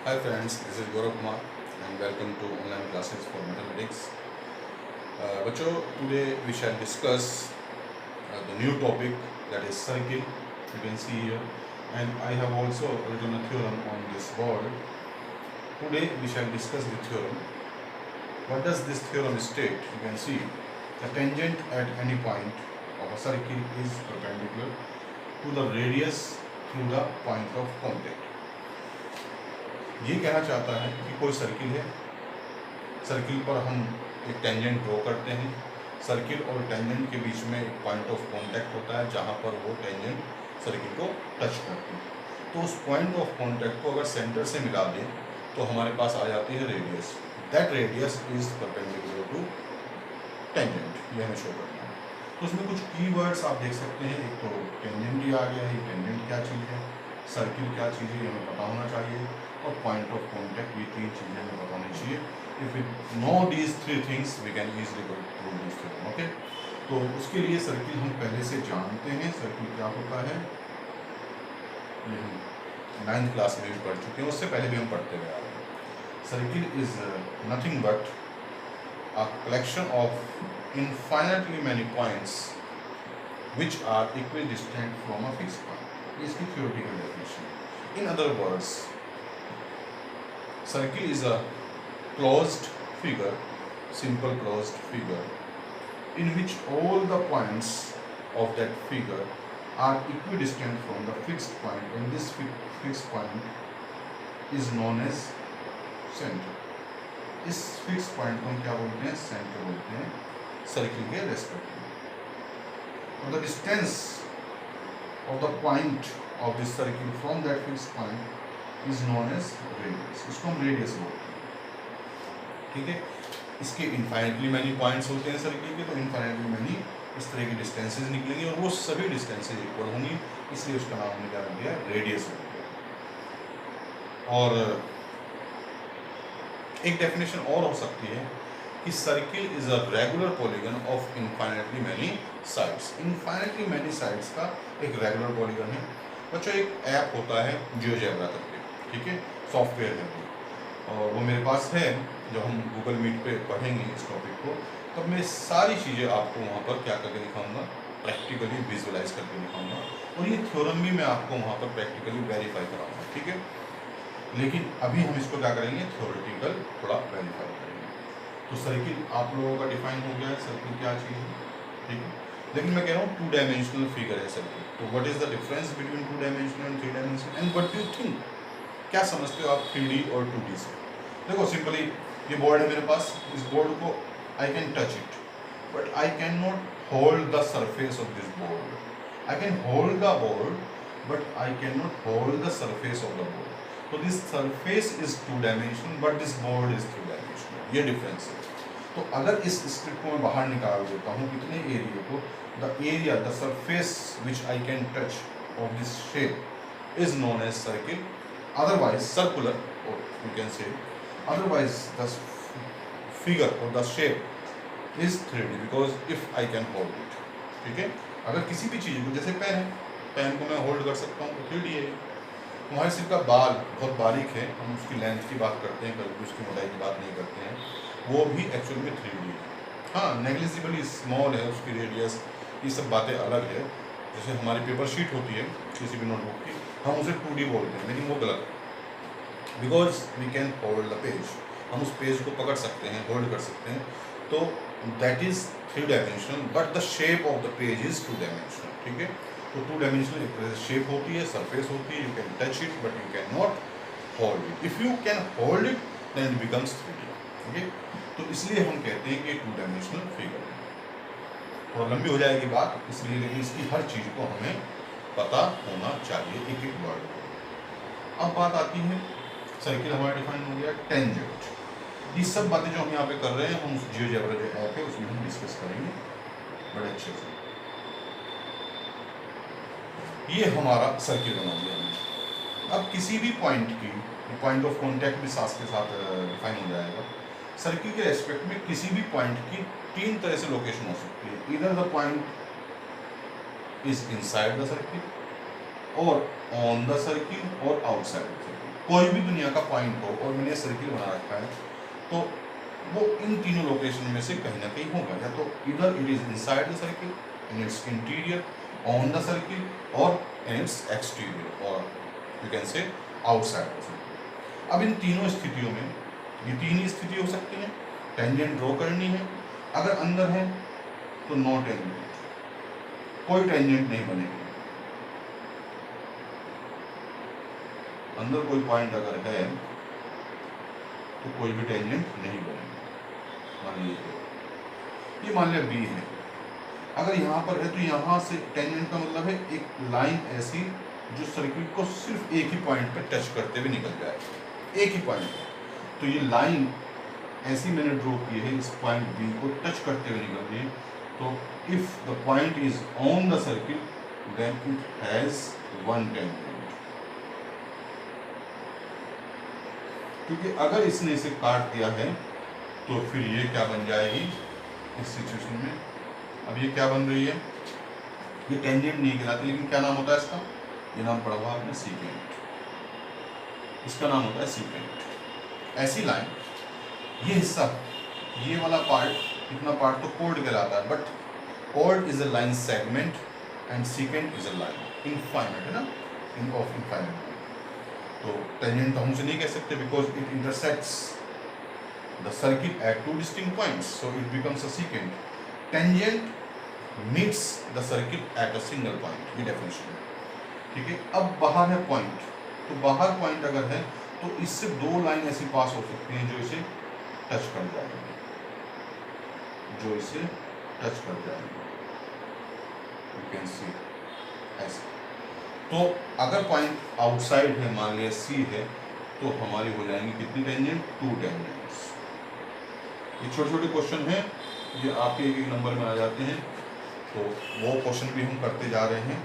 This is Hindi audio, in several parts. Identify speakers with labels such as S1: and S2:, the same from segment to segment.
S1: Hi friends, this is Gaurav Kumar and welcome to online classes for mathematics. बच्चों, today we shall discuss the new topic, that is circle. You can see here, and I have also written a theorem on this board. Today we shall discuss the theorem. What does this theorem state? You can see the tangent at any point of a circle is perpendicular to the radius through the point of contact. ये कहना चाहता है कि कोई सर्किल है, सर्किल पर हम एक टेंजेंट ड्रॉ करते हैं, सर्किल और टेंजेंट के बीच में एक पॉइंट ऑफ कांटेक्ट होता है जहाँ पर वो टेंजेंट सर्किल को टच करती है। तो उस पॉइंट ऑफ कांटेक्ट को अगर सेंटर से मिला दें तो हमारे पास आ जाती है radius. That radius is perpendicular to tangent, ये हमें शो करना है। तो उसमें कुछ कीवर्ड्स आप देख सकते हैं। एक तो टेंजेंट ही आ गया है, टेंजेंट क्या चीज़ है, सर्किल क्या चीज़ है, ये हमें पता होना चाहिए, और पॉइंट ऑफ कांटेक्ट, ये तीन चीज़ें हमें पता होनी चाहिए। If we know these three things we can easily prove this theorem. Okay, तो उसके लिए सर्किल हम पहले से जानते हैं। सर्किल क्या होता है ये हम 9th क्लास में भी पढ़ चुके हैं, उससे पहले भी हम पढ़ते हुए आ रहे हैं। Circle is nothing but a collection of infinitely many points which are equidistant from a fixed point. इसकी theoretical definition. In other words, circle is a closed figure, simple closed figure, in which all the points of that figure are equidistant from the fixed point, and this fixed point is known as center. इस फिक्स पॉइंट को हम क्या बोलते हैं, सेंटर बोलते हैं, सर्किल के रेस्पेक्ट में। The distance of the point of this circle from that fix point is known as radius. इसको हम रेडियस बोलते हैं, ठीक है। इसके इनफाइनेटली मैनी पॉइंट्स होते हैं सर्किल के, तो इनफाइनेटली मैनी इस तरह की डिस्टेंसेज निकलेंगी और वो सभी डिस्टेंसेज इक्वल होंगी, इसलिए उसका नाम हमने क्या रख दिया, रेडियस रख दिया। और एक डेफिनेशन और हो सकती है कि circle is a regular polygon of infinitely many sides. Infinitely many sides का एक रेगुलर पॉलीगन है। बच्चों, एक ऐप होता है जियोजेब्रा करके, ठीक है, सॉफ्टवेयर है वो, और वो मेरे पास है। जब हम गूगल मीट पे पढ़ेंगे इस टॉपिक को, तब मैं सारी चीज़ें आपको वहाँ पर क्या करके दिखाऊंगा, प्रैक्टिकली विजुअलाइज करके दिखाऊंगा, और ये थ्योरम भी मैं आपको वहाँ पर प्रैक्टिकली वेरीफाई कराऊंगा, ठीक है। लेकिन अभी हम इसको क्या करेंगे, थ्योरेटिकल थोड़ा वेरीफाई करेंगे। तो सर्किल आप लोगों का डिफाइन हो गया है, सर्किल क्या चीज़ है, ठीक है। लेकिन मैं कह रहा हूँ 2 डायमेंशनल फिगर है सर्किल। तो what is the difference between 2 dimensional and 3 dimensional, and what do you think, क्या समझते हो आप 3D और 2D से? देखो सिंपली, ये बोर्ड है मेरे पास, इस बोर्ड को I can touch it, but I can not hold the surface of this board. I can hold the board, but I can not hold the surface of the board. तो this surface is 2 dimensional but this board is 3 dimensional, ये डिफरेंस है। तो अगर इस स्क्रिप्ट को मैं बाहर निकाल देता हूँ, इतने एरिया को, the area, the surface which I can touch of this shape is known as circle, otherwise circular, और you can say otherwise the figure और the shape is 3D because if I can hold it, ठीक है। अगर किसी भी चीज़ को, जैसे पेन है, पेन को मैं होल्ड कर सकता हूँ तो 3D है। हमारे सिर का बाल बहुत बारीक है, हम उसकी लेंथ की बात करते हैं, कभी उसकी मोटाई की बात नहीं करते हैं, वो भी एक्चुअल में 3D है। हाँ, नेग्लिजिबली स्मॉल है उसकी रेडियस, ये सब बातें अलग है। जैसे हमारी पेपर शीट होती है किसी भी नोटबुक की, हम उसे 2D बोलते हैं, लेकिन वो गलत है, because we can hold the page. हम उस पेज को पकड़ सकते हैं, होल्ड कर सकते हैं, तो that is 3 dimensional, but the shape of the page is 2 dimensional, ठीक है। तो 2 डायमेंशनल एक शेप होती है, सरफेस होती है, you can touch it but you can not hold it. If you can hold it then it becomes 3D, okay. तो इसलिए हम कहते हैं कि 2 डायमेंशनल फिगर है। थोड़ा लंबी हो जाएगी बात इसलिए, लेकिन इसकी हर चीज़ को हमें पता होना चाहिए, एक एक वर्ड को। अब बात आती है, सर्किल हमारा डिफाइन हो गया, टेंजेंट। ये सब बातें जो हम यहाँ पे कर रहे हैं, हम उस जियोजेब्रा जो ऐप है उसमें हम डिस्कस करेंगे बड़े अच्छे से। ये हमारा सर्किल बना दिया हमने। अब किसी भी पॉइंट की, पॉइंट ऑफ कांटेक्ट भी साथ के साथ डिफाइन हो जाएगा। सर्किल के रेस्पेक्ट में किसी भी पॉइंट की 3 तरह से लोकेशन हो सकती है। इधर the point is inside the circle, और ऑन द सर्किल, और आउटसाइड द सर्किल। कोई भी दुनिया का पॉइंट हो और मैंने सर्किल बना रखा है, तो वो इन तीनों लोकेशन में से कहीं ना कहीं होगा, या तो इधर it is inside the circle, in its interior, on the circle, और इन इट्स एक्सटीरियर, और यू कैन से आउटसाइड द सर्किल। अब इन तीनों स्थितियों में ये तीन ही स्थिति हो सकती है। टेंजेंट ड्रॉ करनी है, अगर अंदर है तो नो टेंजेंट, कोई टेंजेंट नहीं बनेगी। अंदर कोई पॉइंट अगर है तो कोई भी टेंजेंट नहीं बनेगी। मान लीजिए ये मान लिया बी है, अगर यहाँ पर है तो यहाँ से टेंजेंट का मतलब है एक लाइन ऐसी जो सर्किल को सिर्फ एक ही पॉइंट पे टच करते हुए निकल जाए, एक ही पॉइंट पे। तो ये लाइन ऐसी मैंने ड्रॉ की है, इस पॉइंट बी को टच करते हुए निकल रही है। तो if the point is on the circle then it has one tangent, क्योंकि अगर इसने इसे काट दिया है तो फिर ये क्या बन जाएगी इस सिचुएशन में। अब ये क्या बन रही है, ये टेंजेंट नहीं कहलाती, लेकिन क्या नाम होता है इसका, ये नाम पढ़ा हुआ आपने सीकेंट, इसका नाम होता है सीकेंट। ऐसी लाइन, ये हिस्सा, ये वाला पार्ट, इतना पार्ट तो कोड कहलाता है, but code is a line segment and secant is a line infinite, है ना, इन ऑफ इनफाइनाइट। तो टेंजेंट तो हम उसे नहीं कह सकते because it intersects the circuit eight two distinct points, so it becomes a secant. Tangent meets the circuit eight a single point, ये डेफिनेशन है, ठीक है। अब बाहर है पॉइंट, तो बाहर पॉइंट अगर है तो इससे दो लाइन ऐसी पास हो सकती हैं जो इसे टच कर जाएगी, जो इसे टच कर जाएगी, यू कैन सी ऐसे। तो अगर पॉइंट आउटसाइड है, मान लिया सी है, तो हमारी हो जाएंगी कितनी टेंजेंट, टू टेंजेंट्स। ये छोटे छोटे क्वेश्चन हैं, ये आपके एक एक नंबर में आ जाते हैं, तो वो क्वेश्चन भी हम करते जा रहे हैं।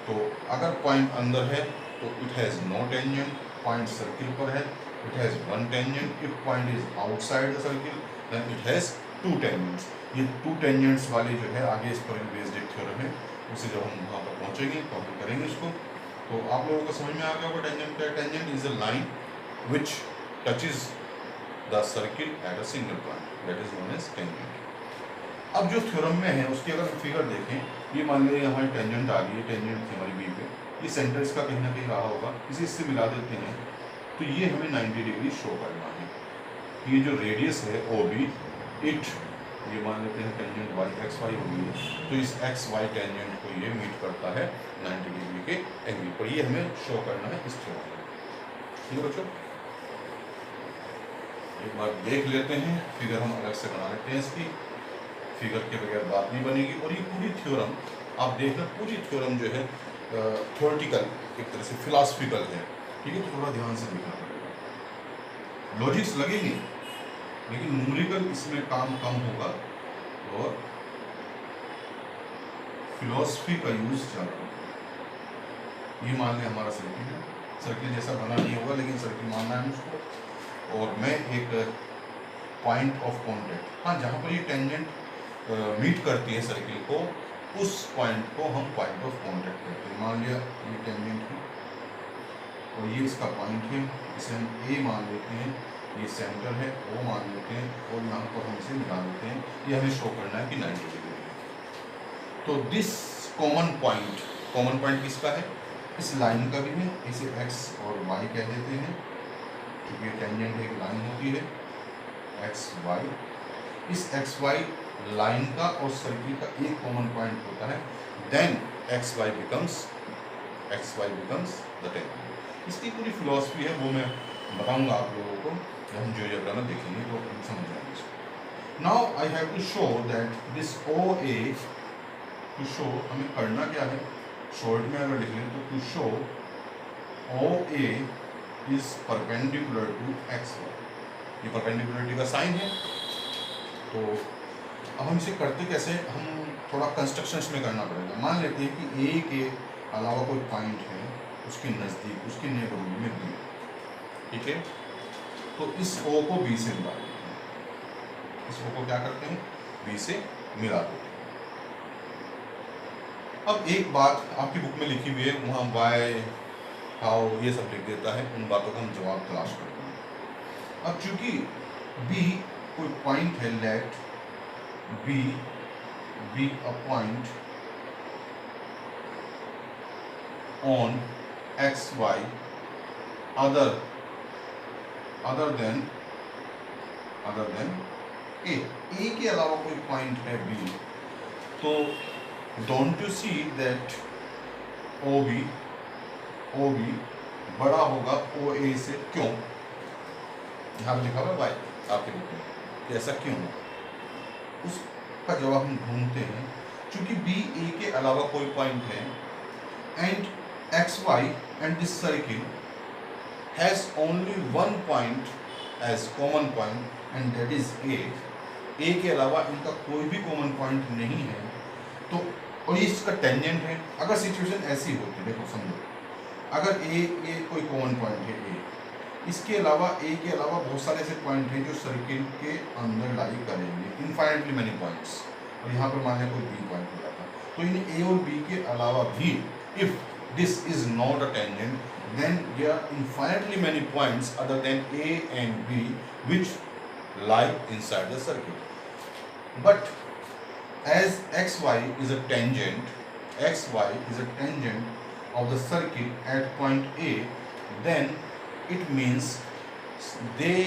S1: तो अगर पॉइंट अंदर है तो it has no tangent, point circle पर है it has one tangent, if point is outside the circle then it has two tangents. ये टू टेंजेंट्स वाली जो है आगे इस पर बेस्ड एक थ्योरम है, उसे जब हम वहाँ पर पहुँचेंगे तो हम करेंगे इसको। तो आप लोगों को समझ में आ गया होगा टेंजेंट क्या है। Tangent is a line which touches the circle at a single point, that is known as tangent. अब जो थ्योरम में है उसकी अगर हम फिगर देखें, ये मान लीजिए हमारी टेंजेंट आ गई है, टेंजेंट थी हमारी बी पे, ये सेंटर इसका कहीं ना कहीं रहा होगा, इसे इससे मिला देते हैं तो ये हमें 90 डिग्री शो करना है। ये जो रेडियस है ओ बी, इट, ये मान लेते हैं टेंजेंट वाई एक्स वाई होगी, तो इस एक्स वाई टेंजेंट को ये मीट करता है 90 डिग्री के एंगल पर, ये हमें शो करना है इस थ्योरम में। ठीक है बच्चों, एक बार देख लेते हैं, फिगर हम अलग से बना लेते हैं, इसकी फिगर के बगैर बात नहीं बनेगी। और ये पूरी थ्योरम आप देखना, पूरी थ्योरम जो है थ्योरेटिकल एक तरह से फिलॉसफिकल है, ठीक है, तो थोड़ा ध्यान से देखना पड़ेगा। लॉजिक्स लगेंगे लेकिन न्यूमेरिकल इसमें काम कम होगा और फिलॉसफी का यूज ज़्यादा होगा। ये मान लें हमारा सर्किल है, सर्किल जैसा बना नहीं होगा लेकिन सर्किल मानना है उसको, और मैं एक पॉइंट ऑफ कॉन्टैक्ट, हाँ, जहाँ पर ये टेंजेंट मीट करती है सर्किल को, उस पॉइंट को हम पॉइंट ऑफ कॉन्टैक्ट कहते हैं। मान लिया ये टेंजेंट है और ये इसका पॉइंट है, इसे हम ए मान लेते हैं, ये सेंटर है ओ मान लेते हैं, और यहाँ पर हम इसे मिला लेते हैं। ये हमें शो करना है कि 90 डिग्री है। तो दिस कॉमन पॉइंट किसका है, इस लाइन का भी है, इसे एक्स और वाई कह देते हैं, क्योंकि टेंजेंट एक लाइन होती है एक्स वाई। इस एक्स वाई लाइन का और सर्किल का एक कॉमन पॉइंट होता है, then X Y becomes the tangent. इसकी पूरी फिलॉसफी है, वो मैं बताऊंगा आप लोगों को जब हम जियोजेब्रा में देखेंगे तो हम समझ जाएंगे इसको। Now I have to show that this O A, to show हमें करना क्या है, शॉर्ट में अगर लिख लें तो to show O A is perpendicular to X Y, ये परपेंडिकुलरिटी का साइन है। तो अब हम इसे करते कैसे, हम थोड़ा कंस्ट्रक्शंस में करना पड़ेगा। मान लेते हैं कि ए के अलावा कोई पॉइंट है उसके नज़दीक, उसके नेबरहुड में बी, ठीक है, तो इस ओ को बी से मिला देते हैं, इस ओ को क्या करते हैं, बी से मिला देते हैं। अब एक बात आपकी बुक में लिखी हुई है, वहाँ वाई हाउ, ये सब लिख देता है, उन बातों का हम जवाब तलाश करते हैं। अब चूंकि बी कोई पॉइंट है, let B be a point on X Y other than A के अलावा कोई पॉइंट है बी, तो don't you see that O B बड़ा होगा ओ ए से। क्यों? यहाँ पे लिखा हुआ है वाई आपके बुक में, कि ऐसा क्यों? उसका जवाब हम ढूंढते हैं। चूंकि बी ए के अलावा कोई पॉइंट है and X Y and this circle has only one point as common point and that is A के अलावा इनका कोई भी कॉमन पॉइंट नहीं है, तो और ये इसका टेंजेंट है। अगर सिचुएशन ऐसी होती, देखो समझो, अगर ए कोई कॉमन पॉइंट है ए, इसके अलावा ए के अलावा बहुत सारे ऐसे पॉइंट हैं जो सर्किल के अंदर लाई करेंगे, इनफाइनेटली मेनी पॉइंट्स, और यहाँ पर मान लिया कोई बी पॉइंट हो जाता, तो इन ए और बी के अलावा भी if this is not a tangent then there are infinitely many points other than A and B which lie inside the circuit. But as xy is a tangent of the circuit at point A, then it means they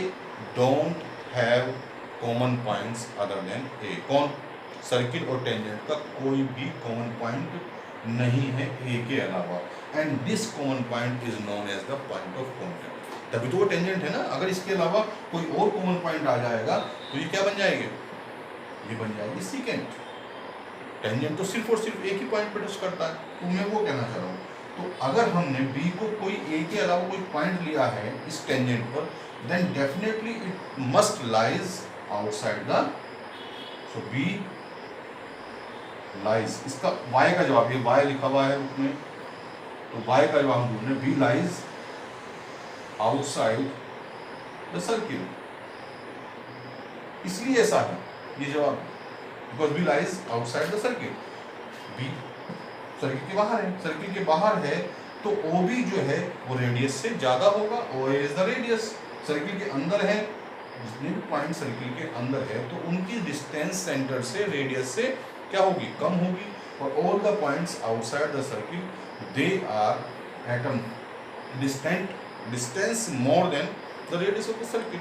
S1: don't have common points other than A. कौन? सर्किल और टेंजेंट का कोई भी कॉमन पॉइंट नहीं है ए के अलावा, and this common point is known as the point of contact. तभी तो वो टेंजेंट है ना। अगर इसके अलावा कोई और कॉमन पॉइंट आ जाएगा तो ये क्या बन जाएगी? ये बन जाएगी सीकेंट। टेंजेंट तो सिर्फ और सिर्फ एक ही पॉइंट पे टच करता है, तो मैं वो कहना चाह रहा हूँ। तो अगर हमने बी को कोई ए के अलावा कोई पॉइंट लिया है इस टेंजेंट पर, then definitely it must lies outside the, so B lies, इसका y का जवाब, ये y लिखा हुआ है उसमें, तो y का जवाब हम ढूंढ रहे, B lies outside the circle. इसलिए ऐसा है ये जवाब, because B lies outside the circle. B circle के बाहर है, सर्किल के बाहर है तो ओ बी जो है वो रेडियस से ज्यादा होगा, ओ A is the radius. Circle के अंदर है, जितने भी पॉइंट सर्किल के अंदर है तो उनकी डिस्टेंस सेंटर से रेडियस से क्या होगी? कम होगी। और all the points outside the circle they are at a distance more than the radius of the circle.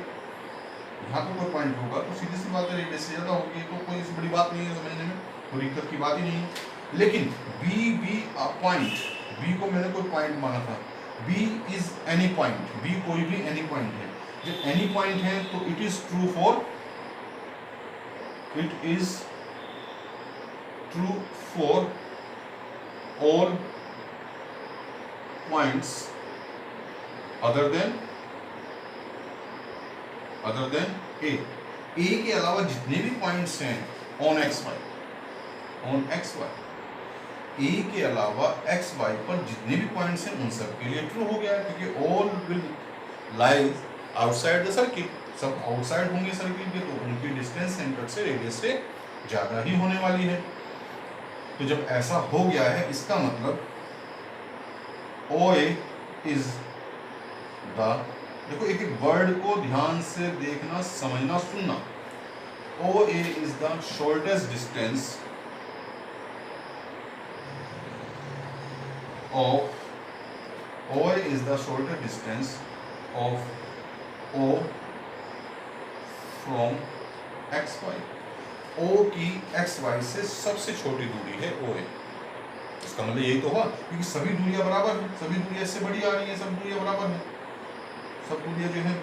S1: यहाँ पर कोई पॉइंट होगा तो सीधी सी बात है रेडियस से ज़्यादा होगी, तो कोई इस बड़ी बात नहीं है समझने में, कोई दिक्कत की बात ही नहीं है। लेकिन बी अ पॉइंट, बी को मैंने कोई पॉइंट माना था, B is any point, B कोई भी एनी पॉइंट है। जब एनी पॉइंट है तो it is true for all points other than A के अलावा जितने भी पॉइंट्स हैं on xy, A के अलावा xy पर जितने भी पॉइंट्स हैं उन सब के लिए ट्रू हो गया, क्योंकि all will lie outside the circle, सब आउटसाइड होंगे सर्किल के, तो उनकी डिस्टेंस सेंटर से रेडियस से ज़्यादा ही होने वाली है। तो जब ऐसा हो गया है, इसका मतलब OA इज द, देखो एक एक वर्ड को ध्यान से देखना, समझना, सुनना। OA is the shortest distance of, OA is the shortest distance of O from XY। O की XY से सबसे छोटी दूरी है OA। इसका मतलब यही तो हुआ, क्योंकि सभी दूरियां बराबर हैं, सभी दूरियां इससे बड़ी आ रही हैं, सब दूरियां बराबर हैं, सब दूरियां जो है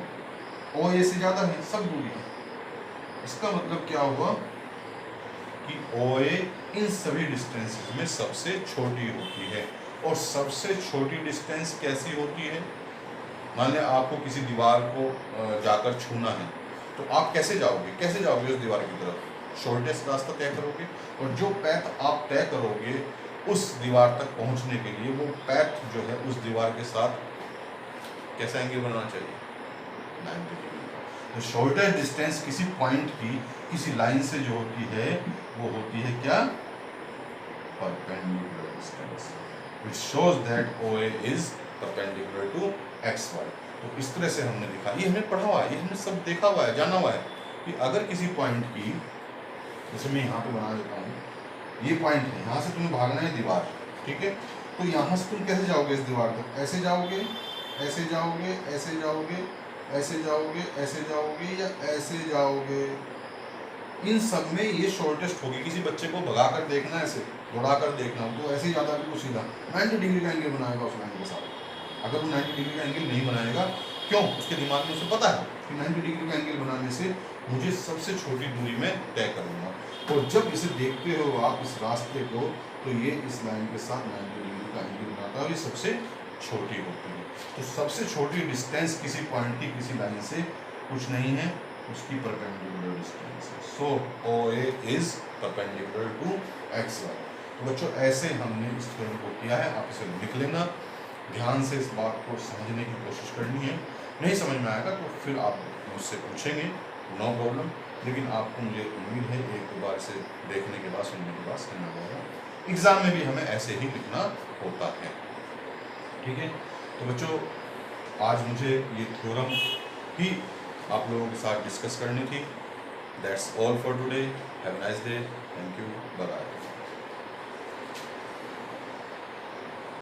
S1: OA से ज़्यादा है, सब दूरियां। इसका मतलब क्या हुआ कि OA इन सभी डिस्टेंसेस में सबसे छोटी होती है। और सबसे छोटी डिस्टेंस कैसी होती है? मान लिया आपको किसी दीवार को जाकर छूना है, तो आप कैसे जाओगे उस दीवार की तरफ? शॉर्टेस्ट रास्ता तय करोगे, और जो पैथ आप तय करोगे उस दीवार तक पहुंचने के लिए, वो पैथ जो है उस दीवार के साथ कैसा एंगल बनना चाहिए? 90 डिग्री। तो शॉर्टेस्ट डिस्टेंस किसी पॉइंट की किसी लाइन से जो होती है वो होती है क्या? Perpendicular distance, which shows that OA is perpendicular to XY। तो इस तरह से हमने दिखा, ये हमने पढ़ा हुआ है, ये हमने सब देखा हुआ है, जाना हुआ है कि अगर किसी पॉइंट की, जैसे मैं यहाँ पे बना देता हूँ, ये पॉइंट है, यहाँ से तुम्हें भागना है दीवार, ठीक है, तो यहाँ से तुम कैसे जाओगे इस दीवार तक, ऐसे जाओगे, ऐसे जाओगे, ऐसे जाओगे, ऐसे जाओगे, ऐसे जाओगे या ऐसे जाओगे, इन सब में ये शॉर्टेस्ट होगी। किसी बच्चे को भगा कर देखना, ऐसे दौड़ा कर देखना, तो ऐसे ही जाता बिल्कुल सीधा 90 डिग्री का एंगल बनाएगा उस लाइन के साथ। अगर वो 90 डिग्री का एंगल नहीं बनाएगा, क्यों, उसके दिमाग में उसे पता है कि 90 डिग्री का एंगल बनाने से मुझे सबसे छोटी दूरी में तय करूँगा। और जब इसे देखते हो आप इस रास्ते को, तो ये इस लाइन के साथ 90 डिग्री का एंगल बनाता है और ये सबसे छोटी होती है। तो सबसे छोटी डिस्टेंस किसी पॉइंट की किसी लाइन से कुछ नहीं है, उसकी परपेंडिकुलर डिस्टेंस है। So OA is perpendicular to XY। तो बच्चों ऐसे हमने इस थ्योरम को किया है, आप इसे लिख लेना, ध्यान से इस बात को समझने की कोशिश करनी है। नहीं समझ में आएगा तो फिर आप मुझसे पूछेंगे, नो प्रॉब्लम, लेकिन आपको मुझे उम्मीद है एक दो बार से देखने के बाद, सुनने के बाद समझ में आएगा। एग्जाम में भी हमें ऐसे ही लिखना होता है, ठीक है। तो बच्चों आज मुझे ये थ्योरम ही आप लोगों के साथ डिस्कस करनी थी। That's all for today. Have a nice day. Thank you. Bye bye.